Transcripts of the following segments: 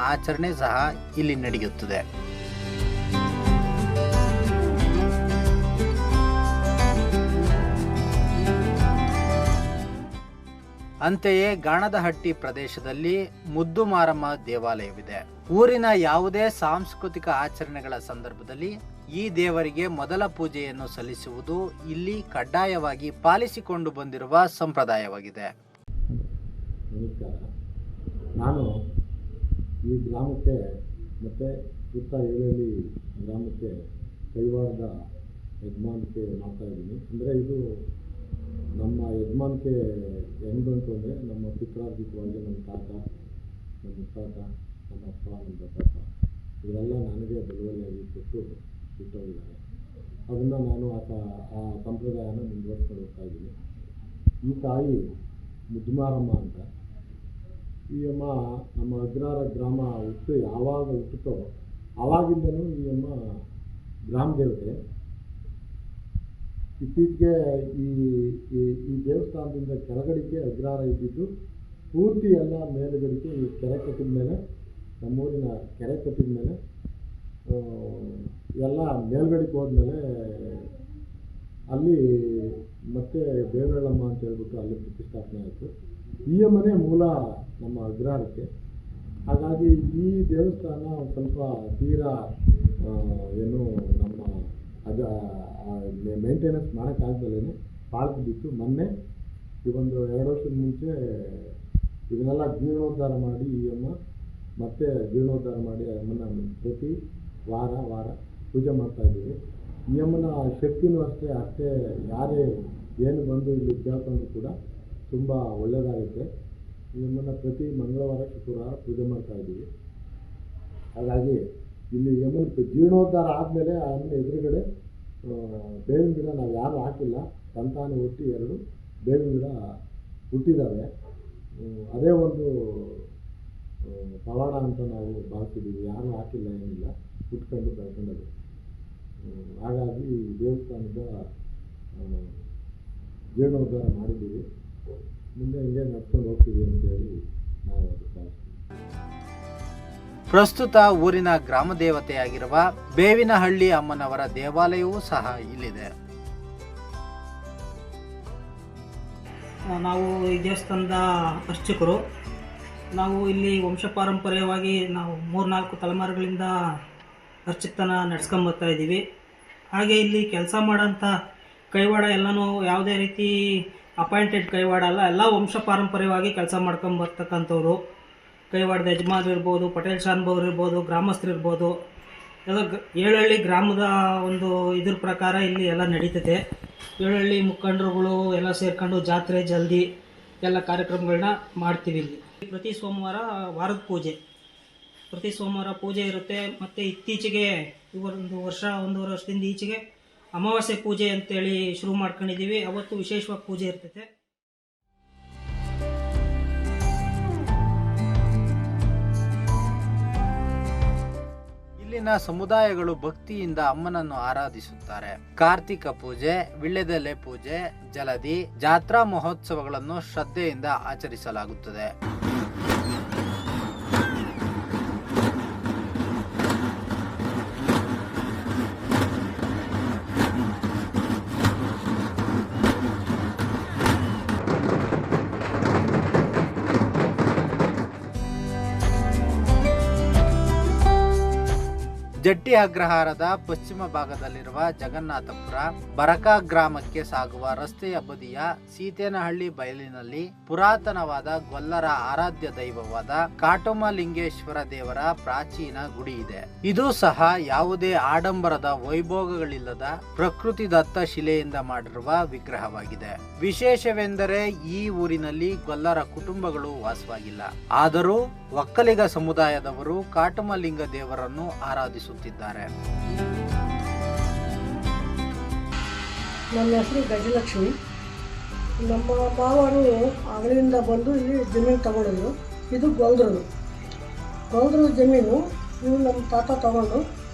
ಆಚರಣೆ ಸಹ ಇಲ್ಲಿ ನಡೆಯುತ್ತದೆ. ಅಂತೆಯೇ ಗಾಣದಹಟ್ಟಿ ಪ್ರದೇಶದಲ್ಲಿ ಮುದ್ದು ಮಾರಮ್ಮ ದೇವಾಲಯವಿದೆ. ಊರಿನ ಯಾವುದೇ ಸಾಂಸ್ಕೃತಿಕ ಆಚರಣೆಗಳ ಸಂದರ್ಭದಲ್ಲಿ ಈ ದೇವರಿಗೆ ಮೊದಲ ಪೂಜೆಯನ್ನು ಸಲ್ಲಿಸುವುದು ಇಲ್ಲಿ ಕಡ್ಡಾಯವಾಗಿ ಪಾಲಿಸಿಕೊಂಡು ಬಂದಿರುವ ಸಂಪ್ರದಾಯವಾಗಿದೆ. ನಮಸ್ಕಾರ. ನಾನು ಈ ಗ್ರಾಮಕ್ಕೆ ಮತ್ತು ಸುತ್ತ ಏಳಹಳ್ಳಿ ಗ್ರಾಮಕ್ಕೆ ಕೈವಾರದ ಯಜಮಾನಿಕೆ ಮಾಡ್ತಾ ಇದ್ದೀನಿ. ಅಂದರೆ ಇದು ನಮ್ಮ ಯಜಮಾನಿಕೆ ಹೆಂಗೆ ಬಂತು ಅಂದರೆ, ನಮ್ಮ ಪಿತ್ರಾರ್ಜಿತವಾಗಿ ನಮ್ಮ ತಾತ, ನಮ್ಮ ಮುತ್ತಾತ, ನಮ್ಮ ಅಪ್ಪ, ನಮ್ಮ ದೊಡ್ಡಪ್ಪ ಇವರೆಲ್ಲ ನನಗೆ ಬಳುವಳಿಯಾಗಿ ಕೊಟ್ಟು ಬಿಟ್ಟೋಗಿದ್ದಾರೆ. ಅದನ್ನು ನಾನು ಆ ಸಂಪ್ರದಾಯನ ಮುಂದುವರ್ಸ್ಕೊಂಡು ಹೋಗ್ತಾ ಇದ್ದೀನಿ. ಈ ತಾಯಿ ಮುದ್ದುಮಾರಮ್ಮ ಅಂತ. ಈ ಅಮ್ಮ ನಮ್ಮ ಅಗ್ರಹಾರ ಗ್ರಾಮ ಯಾವಾಗ ಹುಟ್ಟುತ್ತೋ ಆವಾಗಿಂದನೂ ಈ ಅಮ್ಮ ಗ್ರಾಮ ದೇವತೆ. ಇತ್ತೀಚೆಗೆ ಈ ದೇವಸ್ಥಾನದಿಂದ ಕೆಳಗಡಿಕೆ ಅಗ್ರಹಾರ ಇದ್ದಿದ್ದು ಪೂರ್ತಿ ಎಲ್ಲ ಮೇಲುಗಡಿಕೆ ಈ ಕೆರೆ ಕಟ್ಟಿದ ಮೇಲೆ, ನಮ್ಮೂರಿನ ಕೆರೆ ಕಟ್ಟಿದ ಮೇಲೆ ಎಲ್ಲ ಮೇಲ್ಗಡಿಗೆ ಹೋದ್ಮೇಲೆ ಅಲ್ಲಿ ಮತ್ತೆ ದೇವರಳ್ಳಮ್ಮ ಅಂತ ಹೇಳ್ಬಿಟ್ಟು ಅಲ್ಲಿ ಪ್ರತಿಷ್ಠಾಪನೆ ಆಯಿತು. ಈ ಅಮ್ಮನೇ ಮೂಲ ನಮ್ಮ ಅಗ್ರಹಾರಕ್ಕೆ. ಹಾಗಾಗಿ ಈ ದೇವಸ್ಥಾನ ಒಂದು ಸ್ವಲ್ಪ ತೀರಾ ಏನು ನಮ್ಮ ಮೇಂಟೆನೆನ್ಸ್ ಮಾಡೋಕ್ಕಾಗ್ದಲೇ ಪಾಳ್ತು ಬಿತ್ತು. ಮೊನ್ನೆ ಈ ಒಂದು 2 ವರ್ಷದ ಮುಂಚೆ ಇದನ್ನೆಲ್ಲ ಜೀರ್ಣೋದ್ಧಾರ ಮಾಡಿ ಈ ಅಮ್ಮ ಮತ್ತೆ ಜೀರ್ಣೋದ್ಧಾರ ಮಾಡಿ ಅಮ್ಮನ ಪ್ರತಿ ವಾರ ಪೂಜೆ ಮಾಡ್ತಾಯಿದ್ದೀವಿ. ಈ ಅಮ್ಮನ ಶಕ್ತಿನೂ ಅಷ್ಟೇ ಯಾರೇ ಏನು ಬಂದು ಇಲ್ಲಿ ಕೇಳ್ಕೊಂಡ್ರು ಕೂಡ ತುಂಬ ಒಳ್ಳೆಯದಾಗುತ್ತೆ. ಈ ಅಮ್ಮನ ಪ್ರತಿ ಮಂಗಳವಾರ ಶುಕ್ರವಾರ ಪೂಜೆ ಮಾಡ್ತಾಯಿದ್ದೀವಿ. ಹಾಗಾಗಿ ಇಲ್ಲಿ ಅಮ್ಮನ ಜೀರ್ಣೋದ್ಧಾರ ಆದಮೇಲೆ ಆ ಅಮ್ಮನ ಎದುರುಗಡೆ ಬೇವಿನ ಗಿಡ ನಾವು ಯಾರೂ ಹಾಕಿಲ್ಲ, ತಂತಾನೆ ಹುಟ್ಟಿ 2 ಬೇವಿನ ಗಿಡ ಹುಟ್ಟಿದ್ದಾವೆ. ಅದೇ ಒಂದು ಪವಾಡ ಅಂತ ನಾವು ಭಾವಿಸಿದ್ದೀವಿ. ಯಾರೂ ಹಾಕಿಲ್ಲ, ಏನಿಲ್ಲ, ಹುಟ್ಕೊಂಡು ಬೆಳ್ಕೊಂಡದು. ಹಾಗಾಗಿ ಈ ದೇವಸ್ಥಾನದ ಜೀರ್ಣೋದ್ಧಾರ ಮಾಡಿದ್ದೀವಿ. ಮುಂದೆ ಹಿಂಗೆ ನಡ್ಕೊಂಡು ಹೋಗ್ತೀವಿ ಅಂತೇಳಿ ನಾವು ಅದು ಭಾವಿಸ್ತೀವಿ. ಪ್ರಸ್ತುತ ಊರಿನ ಗ್ರಾಮ ದೇವತೆಯಾಗಿರುವ ಬೇವಿನಹಳ್ಳಿ ಅಮ್ಮನವರ ದೇವಾಲಯವೂ ಸಹ ಇಲ್ಲಿದೆ. ನಾವು ಈ ದೇವಸ್ಥಾನದ ಅರ್ಚಕರು. ನಾವು ಇಲ್ಲಿ ವಂಶಪಾರಂಪರ್ಯವಾಗಿ ನಾವು 3-4 ತಲೆಮಾರುಗಳಿಂದ ಅರ್ಚಕತನ ನಡೆಸ್ಕೊಂಬರ್ತಾ ಇದ್ದೀವಿ. ಹಾಗೆ ಇಲ್ಲಿ ಕೆಲಸ ಮಾಡೋಂಥ ಕೈವಾಡ ಎಲ್ಲನೂ ಯಾವುದೇ ರೀತಿ ಅಪಾಯಿಂಟೆಡ್ ಕೈವಾಡ ಅಲ್ಲ, ಎಲ್ಲ ವಂಶಪಾರಂಪರ್ಯವಾಗಿ ಕೆಲಸ ಮಾಡ್ಕೊಂಬರ್ತಕ್ಕಂಥವ್ರು. ಕೈವಾಡದ ಯಜಮಾನರು ಇರ್ಬೋದು, ಪಟೇಲ್ ಶಾನ್ಭವ್ರು ಇರ್ಬೋದು, ಗ್ರಾಮಸ್ಥರು ಇರ್ಬೋದು, ಎಲ್ಲ ಏಳಹಳ್ಳಿ ಗ್ರಾಮದ ಒಂದು ಇದ್ರ ಪ್ರಕಾರ ಇಲ್ಲಿ ಎಲ್ಲ ನಡೀತದೆ. ಏಳಹಳ್ಳಿ ಮುಖಂಡರುಗಳು ಎಲ್ಲ ಸೇರ್ಕೊಂಡು ಜಾತ್ರೆ ಜಲ್ದಿ ಎಲ್ಲ ಕಾರ್ಯಕ್ರಮಗಳನ್ನ ಮಾಡ್ತೀವಿ. ಇಲ್ಲಿ ಪ್ರತಿ ಸೋಮವಾರ ವಾರದ ಪೂಜೆ, ಪ್ರತಿ ಸೋಮವಾರ ಪೂಜೆ ಇರುತ್ತೆ. ಮತ್ತು ಇತ್ತೀಚೆಗೆ ಒಂದು ವರ್ಷ 1.5 ವರ್ಷದಿಂದ ಈಚೆಗೆ ಅಮಾವಾಸ್ಯೆ ಪೂಜೆ ಅಂತೇಳಿ ಶುರು ಮಾಡ್ಕೊಂಡಿದ್ದೀವಿ. ಅವತ್ತು ವಿಶೇಷವಾಗಿ ಪೂಜೆ ಇರ್ತೈತೆ. ಇಲ್ಲಿನ ಸಮುದಾಯಗಳು ಭಕ್ತಿಯಿಂದ ಅಮ್ಮನನ್ನು ಆರಾಧಿಸುತ್ತಾರೆ. ಕಾರ್ತಿಕ ಪೂಜೆ, ವಿಳ್ಯದೆಲೆ ಪೂಜೆ, ಜಲದಿ, ಜಾತ್ರಾ ಮಹೋತ್ಸವಗಳನ್ನು ಶ್ರದ್ಧೆಯಿಂದ ಆಚರಿಸಲಾಗುತ್ತದೆ. ಜಟ್ಟಿ ಅಗ್ರಹಾರದ ಪಶ್ಚಿಮ ಭಾಗದಲ್ಲಿರುವ ಜಗನ್ನಾಥಪುರ ಬರಕ ಗ್ರಾಮಕ್ಕೆ ಸಾಗುವ ರಸ್ತೆಯ ಬದಿಯ ಸೀತೇನಹಳ್ಳಿ ಬಯಲಿನಲ್ಲಿ ಪುರಾತನವಾದ ಗೊಲ್ಲರ ಆರಾಧ್ಯ ದೈವವಾದ ಕಾಟುಮಲಿಂಗೇಶ್ವರ ದೇವರ ಪ್ರಾಚೀನ ಗುಡಿ ಇದೆ. ಇದು ಸಹ ಯಾವುದೇ ಆಡಂಬರದ ವೈಭೋಗಗಳಿಲ್ಲದ ಪ್ರಕೃತಿದತ್ತ ಶಿಲೆಯಿಂದ ಮಾಡಿರುವ ವಿಗ್ರಹವಾಗಿದೆ. ವಿಶೇಷವೆಂದರೆ ಈ ಊರಿನಲ್ಲಿ ಗೊಲ್ಲರ ಕುಟುಂಬಗಳು ವಾಸವಾಗಿಲ್ಲ. ಆದರೂ ಒಕ್ಕಲಿಗ ಸಮುದಾಯದವರು ಕಾಟುಮಲಿಂಗ ದೇವರನ್ನು ಆರಾಧಿಸುತ್ತಿದ್ದಾರೆ. ನನ್ನ ಹೆಸರು ಗಜಲಕ್ಷ್ಮಿ. ನಮ್ಮ ಮಾವರು ಆಗಲಿಂದ ಬಂದು ಇಲ್ಲಿ ಜಮೀನು ತಗೊಂಡಿದ್ರು. ಇದು ಗೊಲ್ದ್ರ ಜಮೀನು. ಇವು ನಮ್ಮ ತಾತ ತಗೊಂಡು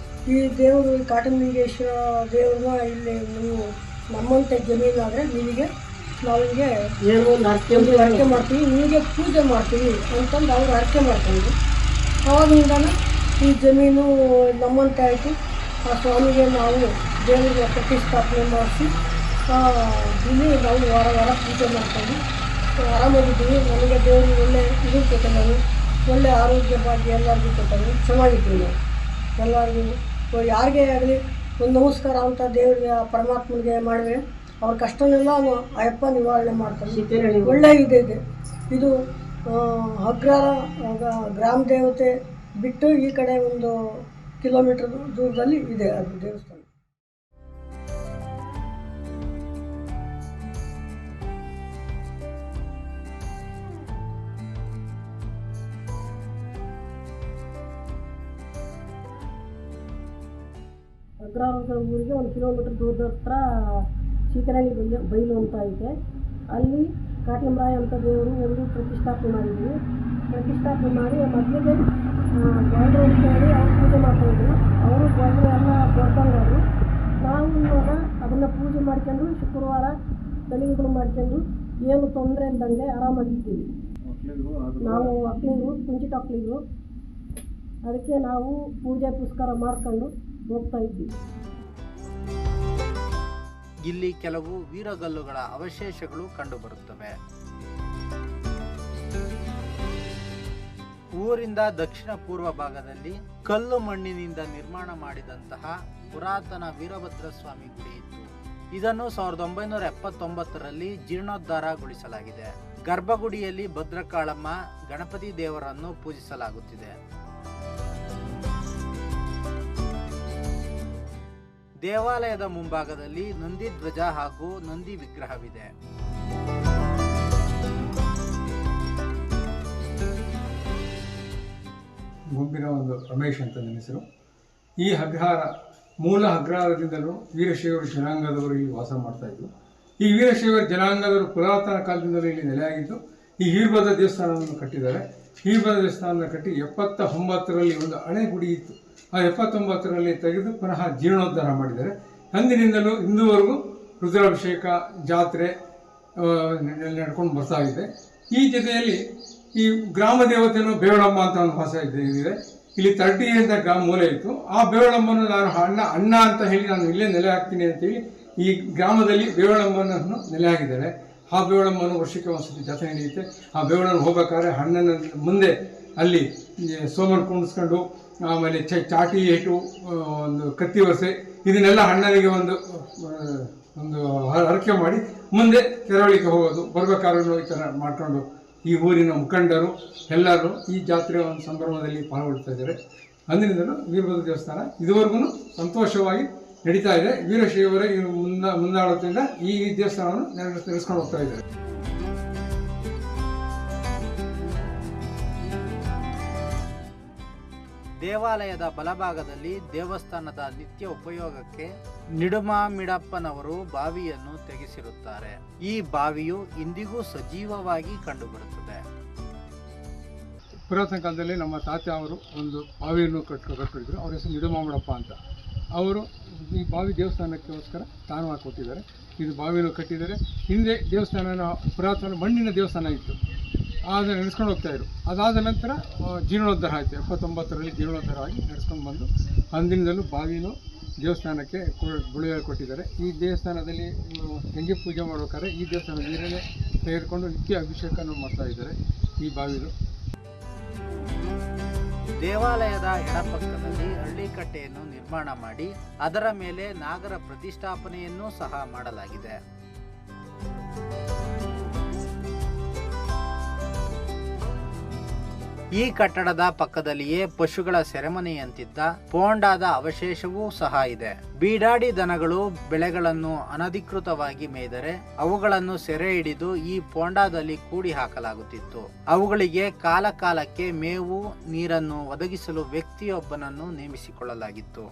ಈ ದೇವರು ಕಾಟುಮಲಿಂಗೇಶ್ವರ ದೇವ್ರನ್ನ ಇಲ್ಲಿ ನೀವು ನಮ್ಮಂತೆ ಜಮೀನಾದರೆ ನಿಮಗೆ ನಾವು ಹಿಂಗೆ ಅರ್ಕೆ ಮಾಡ್ತೀವಿ, ನಿಮಗೆ ಪೂಜೆ ಮಾಡ್ತೀವಿ ಅಂತಂದು ಅವ್ರು ಅರ್ಕೆ ಮಾಡ್ಕೊಂಡು ಅವಾಗಿಂದಲೂ ಈ ಜಮೀನು ನಮ್ಮಂತೆ ಆಯಿತು. ಆ ಸ್ವಾಮಿಗೆ ನಾವು ದೇವರಿಗೆ ಪ್ರತಿಷ್ಠಾಪನೆ ಮಾಡಿಸಿ ಇಲ್ಲಿ ನಾವು ವಾರ ಪೂಜೆ ಮಾಡ್ಕೊಂಡು ಆರಾಮಾಗಿದ್ದೀವಿ. ನನಗೆ ದೇವರು ಒಳ್ಳೆ ಇದು ಕೊಟ್ಟನು, ಒಳ್ಳೆ ಆರೋಗ್ಯ ಭಾಗ್ಯ ಎಲ್ಲರಿಗೂ ಕೊಟ್ಟನು. ಚೆನ್ನಾಗಿದ್ದೀವಿ ನಾವು ಎಲ್ಲರಿಗೂ. ಯಾರಿಗೇ ಆಗಲಿ ಒಂದು ನಮಸ್ಕಾರ ಅಂತ ದೇವರಿಗೆ ಪರಮಾತ್ಮನಿಗೆ ಮಾಡಿದ್ರೆ ಅವ್ರ ಕಷ್ಟನೆಲ್ಲ ಅಯ್ಯಪ್ಪ ನಿವಾರಣೆ ಮಾಡ್ತಾನೆ. ಒಳ್ಳೆ ಇದೆ ಇದು ಅಗ್ರಹಾರ ಗ್ರಾಮ ದೇವತೆ ಬಿಟ್ಟು ಈ ಕಡೆ 1 ಕಿಲೋಮೀಟರ್ ದೂರದಲ್ಲಿ ಇದೆ ಅದು ದೇವಸ್ಥಾನ. ಅಗ್ರಹಾರದ ಊರಿಗೆ 1 ಕಿಲೋಮೀಟರ್ ದೂರದ ಹತ್ರ ಚೀಕರಣಿ ಬೈಲು ಅಂತ ಐತೆ. ಅಲ್ಲಿ ಕಾಟಿಮರಾಯ ಅಂತ ದೇವರು ಒಂದು ಪ್ರತಿಷ್ಠಾಪನೆ ಮಾಡಿದ್ವಿ. ಪ್ರತಿಷ್ಠಾಪನೆ ಮಾಡಿ ಮೊದಲಿಗೆ ಗೋಲ್ಡ್ರು ಅಂತೇಳಿ ಅವ್ರು ಪೂಜೆ ಮಾಡ್ತಾಯಿದ್ರು. ಅವರು ಗೋಲ್ಡ್ರು ಎಲ್ಲ ಕೊಡ್ತಂಗಾದ್ರು. ನಾವು ಇವಾಗ ಅದನ್ನು ಪೂಜೆ ಮಾಡ್ಕೊಂಡು ಶುಕ್ರವಾರ ತಲೆಗಳು ಮಾಡ್ಕೊಂಡು ಏನು ತೊಂದರೆ ಇಲ್ದಂಗೆ ಆರಾಮಾಗಿದ್ದೀವಿ. ನಾವು ಒಕ್ಕಲಿಗರು, ಕುಂಚಿಟ ಒಕ್ಕಲಿಗರು. ಅದಕ್ಕೆ ನಾವು ಪೂಜೆ ಪುಸ್ಕಾರ ಮಾಡ್ಕೊಂಡು ಹೋಗ್ತಾ ಇದ್ದೀವಿ. ಇಲ್ಲಿ ಕೆಲವು ವೀರಗಲ್ಲುಗಳ ಅವಶೇಷಗಳು ಕಂಡುಬರುತ್ತವೆ. ಊರಿಂದ ದಕ್ಷಿಣ ಪೂರ್ವ ಭಾಗದಲ್ಲಿ ಕಲ್ಲು ಮಣ್ಣಿನಿಂದ ನಿರ್ಮಾಣ ಮಾಡಿದಂತಹ ಪುರಾತನ ವೀರಭದ್ರ ಸ್ವಾಮಿ ಗುಡಿ ಇತ್ತು. ಇದನ್ನು 1979ರಲ್ಲಿ ಜೀರ್ಣೋದ್ಧಾರಗೊಳಿಸಲಾಗಿದೆ. ಗರ್ಭಗುಡಿಯಲ್ಲಿ ಭದ್ರಕಾಳಮ್ಮ, ಗಣಪತಿ ದೇವರನ್ನು ಪೂಜಿಸಲಾಗುತ್ತಿದೆ. ದೇವಾಲಯದ ಮುಂಭಾಗದಲ್ಲಿ ನಂದಿ ಧ್ವಜ ಹಾಗೂ ನಂದಿ ವಿಗ್ರಹವಿದೆ. ಗುಂಪಿನ ಒಂದು ರಮೇಶ್ ಅಂತ ನನ್ನ ಹೆಸರು. ಈ ಅಗ್ರಹಾರ ಮೂಲ ಅಗ್ರಹಾರದಿಂದಲೂ ವೀರಶೈವರ ಜನಾಂಗದವರು ಇಲ್ಲಿ ವಾಸ ಮಾಡ್ತಾ ಇದ್ರು. ಈ ವೀರಶೈವರ ಜನಾಂಗದವರು ಪುರಾತನ ಕಾಲದಿಂದಲೂ ಇಲ್ಲಿ ನೆಲೆಯಾಗಿದ್ದು ಈ ವೀರಭದ್ರ ದೇವಸ್ಥಾನವನ್ನು ಕಟ್ಟಿದ್ದಾರೆ. ವೀರಭದ್ರ ದೇವಸ್ಥಾನವನ್ನು ಕಟ್ಟಿ 79ರಲ್ಲಿ ಒಂದು ಹಳೆ ಗುಡಿ ಇತ್ತು. ಆ 79ರಲ್ಲಿ ತೆಗೆದು ಪುನಃ ಜೀರ್ಣೋದ್ಧಾರ ಮಾಡಿದ್ದಾರೆ. ಅಂದಿನಿಂದಲೂ ಇಂದುವರೆಗೂ ರುದ್ರಾಭಿಷೇಕ ಜಾತ್ರೆ ನಡ್ಕೊಂಡು ಬರ್ತಾ ಇದೆ. ಈ ಜೊತೆಯಲ್ಲಿ ಈ ಗ್ರಾಮ ದೇವತೆಯನ್ನು ಬೇವಳಮ್ಮ ಅಂತ ಒಂದು ಭಾಷೆ ಇದೆ. ಇಲ್ಲಿ 30 ಅಂತ ಗ್ರಾಮ ಮೂಲೆ ಇತ್ತು. ಆ ಬೇವಳಮ್ಮನ್ನು ನಾನು ಅಣ್ಣ ಅಂತ ಹೇಳಿ ನಾನು ಇಲ್ಲೇ ನೆಲೆ ಹಾಕ್ತೀನಿ ಅಂತೇಳಿ ಈ ಗ್ರಾಮದಲ್ಲಿ ಬೇವಳಮ್ಮನನ್ನು ನೆಲೆ ಹಾಕಿದ್ದಾರೆ. ಆ ಬೇವಳಮ್ಮನು ವರ್ಷಕ್ಕೆ ಒಂದ್ಸತಿ ಜಾತ್ರೆ ನಡೆಯುತ್ತೆ. ಆ ಬೇವಳನ್ನು ಹೋಗ್ಬೇಕಾದ್ರೆ ಅಣ್ಣನ ಮುಂದೆ ಅಲ್ಲಿ ಸೋಮನ್ ಕುಣಿಸ್ಕೊಂಡು ಆಮೇಲೆ ಚಾಟಿ ಏಟು, ಒಂದು ಕತ್ತಿ ವರಸೆ ಇದನ್ನೆಲ್ಲ ಅಣ್ಣನಿಗೆ ಒಂದು ಹರಕೆ ಮಾಡಿ ಮುಂದೆ ತೆರವಳಿಕೆ ಹೋಗೋದು. ಬರ್ಬೇಕಾದ್ರೂ ಈ ಥರ ಮಾಡ್ಕೊಂಡು ಈ ಊರಿನ ಮುಖಂಡರು ಎಲ್ಲರೂ ಈ ಜಾತ್ರೆಯ ಒಂದು ಸಂಭ್ರಮದಲ್ಲಿ ಪಾಲ್ಗೊಳ್ತಾ ಇದ್ದಾರೆ. ಅಂದಿನಿಂದಲೂ ವೀರಭದ್ರ ದೇವಸ್ಥಾನ ಇದುವರೆಗೂ ಸಂತೋಷವಾಗಿ ನಡೀತಾ ಇದೆ. ವೀರಶೈವರ ಮುಂದಾಳತ್ವದಿಂದ ಈ ದೇವಸ್ಥಾನವನ್ನು ನಡೆಸ್ಕೊಂಡು ಹೋಗ್ತಾ ಇದ್ದಾರೆ. ದೇವಾಲಯದ ಬಲಭಾಗದಲ್ಲಿ ದೇವಸ್ಥಾನದ ನಿತ್ಯ ಉಪಯೋಗಕ್ಕೆ ನಿಡುಮಾಮಿಡಪ್ಪನವರು ಬಾವಿಯನ್ನು ತೆಗೆಸಿರುತ್ತಾರೆ. ಈ ಬಾವಿಯು ಇಂದಿಗೂ ಸಜೀವವಾಗಿ ಕಂಡುಬರುತ್ತದೆ. ಪುರಾತನ ಕಾಲದಲ್ಲಿ ನಮ್ಮ ತಾತ ಅವರು ಒಂದು ಬಾವಿಯನ್ನು ಕಟ್ಟಿದ್ರು. ಅವ್ರ ಹೆಸರು ನಿಡುಮಾಮಿಡಪ್ಪ ಅಂತ. ಅವರು ಈ ಬಾವಿ ದೇವಸ್ಥಾನಕ್ಕೋಸ್ಕರ ತಾಣವಾಗಿ ಕೊಟ್ಟಿದ್ದಾರೆ. ಇದು ಬಾವಿಯನ್ನು ಕಟ್ಟಿದ್ದಾರೆ. ಹಿಂದೆ ದೇವಸ್ಥಾನ ಪುರಾತನ ಮಣ್ಣಿನ ದೇವಸ್ಥಾನ ಇತ್ತು. ಅದನ್ನು ನಡೆಸ್ಕೊಂಡು ಹೋಗ್ತಾಯಿದ್ರು. ಅದಾದ ನಂತರ ಜೀರ್ಣೋದ್ಧಾರ ಆಯಿತು. 79ರಲ್ಲಿ ಜೀರ್ಣೋದ್ಧಾರ ಆಗಿ ನಡೆಸ್ಕೊಂಡು ಬಂದು ಅಂದಿನಿಂದಲೂ ಬಾವಿನೂ ದೇವಸ್ಥಾನಕ್ಕೆ ಗುಳಿಗೆ ಕೊಟ್ಟಿದ್ದಾರೆ. ಈ ದೇವಸ್ಥಾನದಲ್ಲಿ ಗಂಗೆ ಪೂಜೆ ಮಾಡ್ಬೇಕಾದ್ರೆ ಈ ದೇವಸ್ಥಾನದ ನೀರನ್ನೇ ತೆಗೆದುಕೊಂಡು ನಿತ್ಯ ಅಭಿಷೇಕವನ್ನು ಮಾಡ್ತಾ ಇದ್ದಾರೆ ಈ ಬಾವಿಲು. ದೇವಾಲಯದ ಎಡಪಕ್ಕದಲ್ಲಿ ಹಳ್ಳಿಕಟ್ಟೆಯನ್ನು ನಿರ್ಮಾಣ ಮಾಡಿ ಅದರ ಮೇಲೆ ನಾಗರ ಪ್ರತಿಷ್ಠಾಪನೆಯನ್ನೂ ಸಹ ಮಾಡಲಾಗಿದೆ. ಈ ಕಟ್ಟಡದ ಪಕ್ಕದಲ್ಲಿಯೇ ಪಶುಗಳ ಸೆರೆಮನೆಯಂತಿದ್ದ ಪೋಂಡಾದ ಅವಶೇಷವೂ ಸಹ ಇದೆ. ಬೀಡಾಡಿ ದನಗಳು ಬೆಳೆಗಳನ್ನು ಅನಧಿಕೃತವಾಗಿ ಮೇಯ್ದರೆ ಅವುಗಳನ್ನು ಸೆರೆ ಹಿಡಿದು ಈ ಪೋಂಡಾದಲ್ಲಿ ಕೂಡಿ ಹಾಕಲಾಗುತ್ತಿತ್ತು. ಅವುಗಳಿಗೆ ಕಾಲ ಕಾಲಕ್ಕೆ ಮೇವು, ನೀರನ್ನು ಒದಗಿಸಲು ವ್ಯಕ್ತಿಯೊಬ್ಬನನ್ನು ನೇಮಿಸಿಕೊಳ್ಳಲಾಗಿತ್ತು.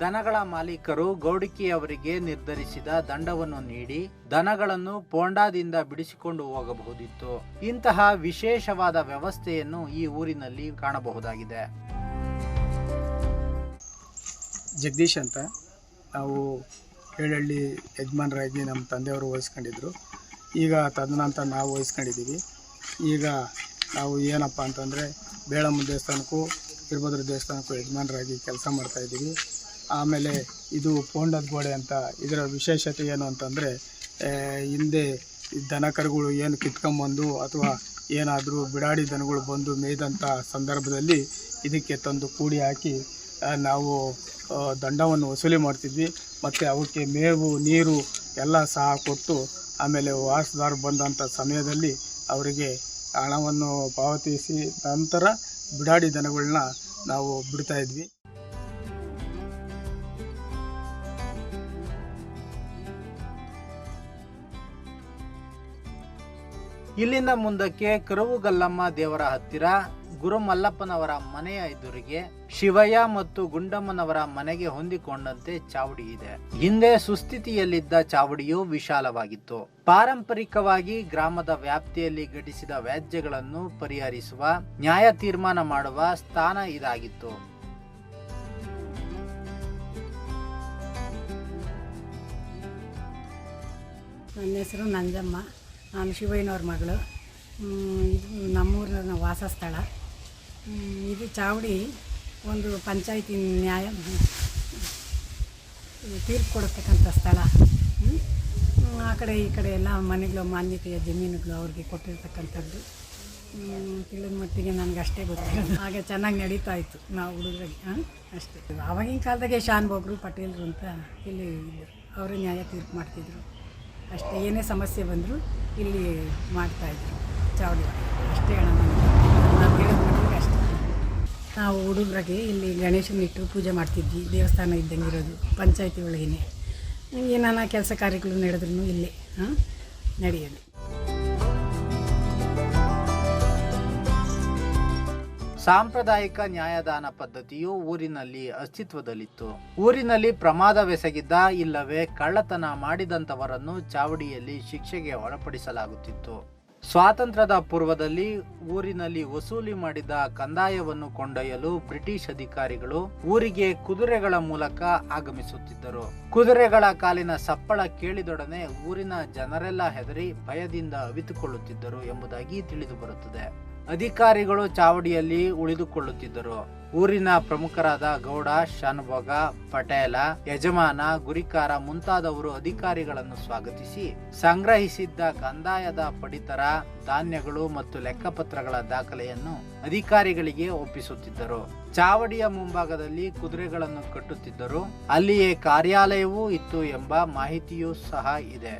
ದನಗಳ ಮಾಲೀಕರು ಗೌಡಿಕೆಯವರಿಗೆ ನಿರ್ಧರಿಸಿದ ದಂಡವನ್ನು ನೀಡಿ ದನಗಳನ್ನು ಪೋಂಡಾದಿಂದ ಬಿಡಿಸಿಕೊಂಡು ಹೋಗಬಹುದಿತ್ತು. ಇಂತಹ ವಿಶೇಷವಾದ ವ್ಯವಸ್ಥೆಯನ್ನು ಈ ಊರಿನಲ್ಲಿ ಕಾಣಬಹುದಾಗಿದೆ. ಜಗದೀಶ್ ಅಂತ ನಾವು ಏಳಹಳ್ಳಿ ಯಜಮಾನರಾಗಿ ನಮ್ಮ ತಂದೆಯವರು ವಹಿಸ್ಕೊಂಡಿದ್ರು. ಈಗ ತದನಂತರ ನಾವು ವಹಿಸ್ಕೊಂಡಿದ್ದೀವಿ. ಈಗ ನಾವು ಏನಪ್ಪ ಅಂತಂದರೆ ಬೇಳಮ್ಮ ದೇವಸ್ಥಾನಕ್ಕೂ ವೀರಭದ್ರ ದೇವಸ್ಥಾನಕ್ಕೂ ಯಜಮಾನರಾಗಿ ಕೆಲಸ ಮಾಡ್ತಾಯಿದ್ದೀವಿ. ಆಮೇಲೆ ಇದು ಪೋಂಡದ ಗೋಡೆ ಅಂತ. ಇದರ ವಿಶೇಷತೆ ಏನು ಅಂತಂದರೆ, ಹಿಂದೆ ದನ ಕರುಗಳು ಏನು ಕಿತ್ಕೊಂಬಂದು ಅಥವಾ ಏನಾದರೂ ಬಿಡಾಡಿ ದನಗಳು ಬಂದು ಮೇಯ್ದಂಥ ಸಂದರ್ಭದಲ್ಲಿ ಇದಕ್ಕೆ ತಂದು ಕೂಡಿ ಹಾಕಿ ನಾವು ದಂಡವನ್ನು ವಸೂಲಿ ಮಾಡ್ತಿದ್ವಿ. ಮತ್ತು ಅವಕ್ಕೆ ಮೇವು ನೀರು ಎಲ್ಲ ಸಹ ಕೊಟ್ಟು ಆಮೇಲೆ ವಾರಸುದಾರ ಬಂದಂಥ ಸಮಯದಲ್ಲಿ ಅವರಿಗೆ ಹಣವನ್ನು ಪಾವತಿಸಿ ನಂತರ ಬಿಡಾಡಿ ದನಗಳನ್ನ ನಾವು ಬಿಡ್ತಾಯಿದ್ವಿ. ಇಲ್ಲಿಂದ ಮುಂದಕ್ಕೆ ಕರುವುಗಲ್ಲಮ್ಮ ದೇವರ ಹತ್ತಿರ ಗುರು ಮಲ್ಲಪ್ಪನವರ ಮನೆಯ ಎದುರಿಗೆ ಶಿವಯ್ಯ ಮತ್ತು ಗುಂಡಮ್ಮನವರ ಮನೆಗೆ ಹೊಂದಿಕೊಂಡಂತೆ ಚಾವಡಿ ಇದೆ. ಹಿಂದೆ ಸುಸ್ಥಿತಿಯಲ್ಲಿದ್ದ ಚಾವಡಿಯು ವಿಶಾಲವಾಗಿತ್ತು. ಪಾರಂಪರಿಕವಾಗಿ ಗ್ರಾಮದ ವ್ಯಾಪ್ತಿಯಲ್ಲಿ ಘಟಿಸಿದ ವ್ಯಾಜ್ಯಗಳನ್ನು ಪರಿಹರಿಸುವ, ನ್ಯಾಯ ತೀರ್ಮಾನ ಮಾಡುವ ಸ್ಥಾನ ಇದಾಗಿತ್ತು. ನನ್ನ ಹೆಸರು ನಂಜಮ್ಮ. ನಾನು ಶಿವಯ್ಯನವ್ರ ಮಗಳು. ಇದು ನಮ್ಮೂರಿನ ವಾಸಸ್ಥಳ. ಇದು ಚಾವಡಿ ಒಂದು ಪಂಚಾಯತಿ ನ್ಯಾಯ ತೀರ್ಪು ಕೊಡತಕ್ಕಂಥ ಸ್ಥಳ. ಆ ಕಡೆ ಈ ಕಡೆ ಎಲ್ಲ ಮನೆಗಳು, ಮಾನ್ಯತೆಯ ಜಮೀನುಗಳು ಅವ್ರಿಗೆ ಕೊಟ್ಟಿರ್ತಕ್ಕಂಥದ್ದು. ತಿಳಿದ ಮಟ್ಟಿಗೆ ನನಗೆ ಅಷ್ಟೇ ಗೊತ್ತಿರೋದು. ಹಾಗೆ ಚೆನ್ನಾಗಿ ನಡೀತಾ ಇತ್ತು ನಾವು ಹುಡುಗರಿಗೆ ಅಷ್ಟೇ. ಆವಾಗಿನ ಕಾಲದಾಗೆ ಶಾನ್ ಬೋಗ್ರು ಪಟೇಲ್ರು ಅಂತ ಇಲ್ಲಿ ಇದ್ದರು. ಅವರು ನ್ಯಾಯ ತೀರ್ಪು ಮಾಡ್ತಿದ್ರು ಅಷ್ಟೇ. ಏನೇ ಸಮಸ್ಯೆ ಬಂದರೂ ಇಲ್ಲಿ ಮಾಡ್ತಾಯಿದ್ರು ಚಾವಡಿ ಅಷ್ಟೇ. ನಾವು ಹೇಳಿದ ಮಟ್ಟಿಗೆ ಅಷ್ಟೇ. ನಾವು ಹುಡುಗರಿಗೆ ಇಲ್ಲಿ ಗಣೇಶನ ಇಟ್ಟು ಪೂಜೆ ಮಾಡ್ತಿದ್ವಿ. ದೇವಸ್ಥಾನ ಇದ್ದಂಗಿರೋದು ಪಂಚಾಯತಿ ಒಳಗೇ. ಏನಾನ ಕೆಲಸ ಕಾರ್ಯಗಳು ನಡೆದ್ರೂ ಇಲ್ಲೇ ನಡೆಯೋದು. ಸಾಂಪ್ರದಾಯಿಕ ನ್ಯಾಯದಾನ ಪದ್ಧತಿಯು ಊರಿನಲ್ಲಿ ಅಸ್ತಿತ್ವದಲ್ಲಿತ್ತು. ಊರಿನಲ್ಲಿ ಪ್ರಮಾದವೆಸಗಿದ್ದ ಇಲ್ಲವೇ ಕಳ್ಳತನ ಮಾಡಿದಂಥವರನ್ನು ಚಾವಡಿಯಲ್ಲಿ ಶಿಕ್ಷೆಗೆ ಒಳಪಡಿಸಲಾಗುತ್ತಿತ್ತು. ಸ್ವಾತಂತ್ರ್ಯದ ಪೂರ್ವದಲ್ಲಿ ಊರಿನಲ್ಲಿ ವಸೂಲಿ ಮಾಡಿದ ಕಂದಾಯವನ್ನು ಕೊಂಡೊಯ್ಯಲು ಬ್ರಿಟಿಷ್ ಅಧಿಕಾರಿಗಳು ಊರಿಗೆ ಕುದುರೆಗಳ ಮೂಲಕ ಆಗಮಿಸುತ್ತಿದ್ದರು. ಕುದುರೆಗಳ ಕಾಲಿನ ಸಪ್ಪಳ ಕೇಳಿದೊಡನೆ ಊರಿನ ಜನರೆಲ್ಲ ಹೆದರಿ ಭಯದಿಂದ ಅವಿತುಕೊಳ್ಳುತ್ತಿದ್ದರು ಎಂಬುದಾಗಿ ತಿಳಿದು ಬರುತ್ತದೆ. ಅಧಿಕಾರಿಗಳು ಚಾವಡಿಯಲ್ಲಿ ಉಳಿದುಕೊಳ್ಳುತ್ತಿದ್ದರು. ಊರಿನ ಪ್ರಮುಖರಾದ ಗೌಡ, ಶಾನುಭೋಗ, ಪಟೇಲ, ಯಜಮಾನ, ಗುರಿಕಾರ ಮುಂತಾದವರು ಅಧಿಕಾರಿಗಳನ್ನು ಸ್ವಾಗತಿಸಿ ಸಂಗ್ರಹಿಸಿದ್ದ ಕಂದಾಯದ ಪಡಿತರ, ಧಾನ್ಯಗಳು ಮತ್ತು ಲೆಕ್ಕಪತ್ರಗಳ ದಾಖಲೆಯನ್ನು ಅಧಿಕಾರಿಗಳಿಗೆ ಒಪ್ಪಿಸುತ್ತಿದ್ದರು. ಚಾವಡಿಯ ಮುಂಭಾಗದಲ್ಲಿ ಕುದುರೆಗಳನ್ನು ಕಟ್ಟುತ್ತಿದ್ದರು. ಅಲ್ಲಿಯೇ ಕಾರ್ಯಾಲಯವೂ ಇತ್ತು ಎಂಬ ಮಾಹಿತಿಯೂ ಸಹ ಇದೆ.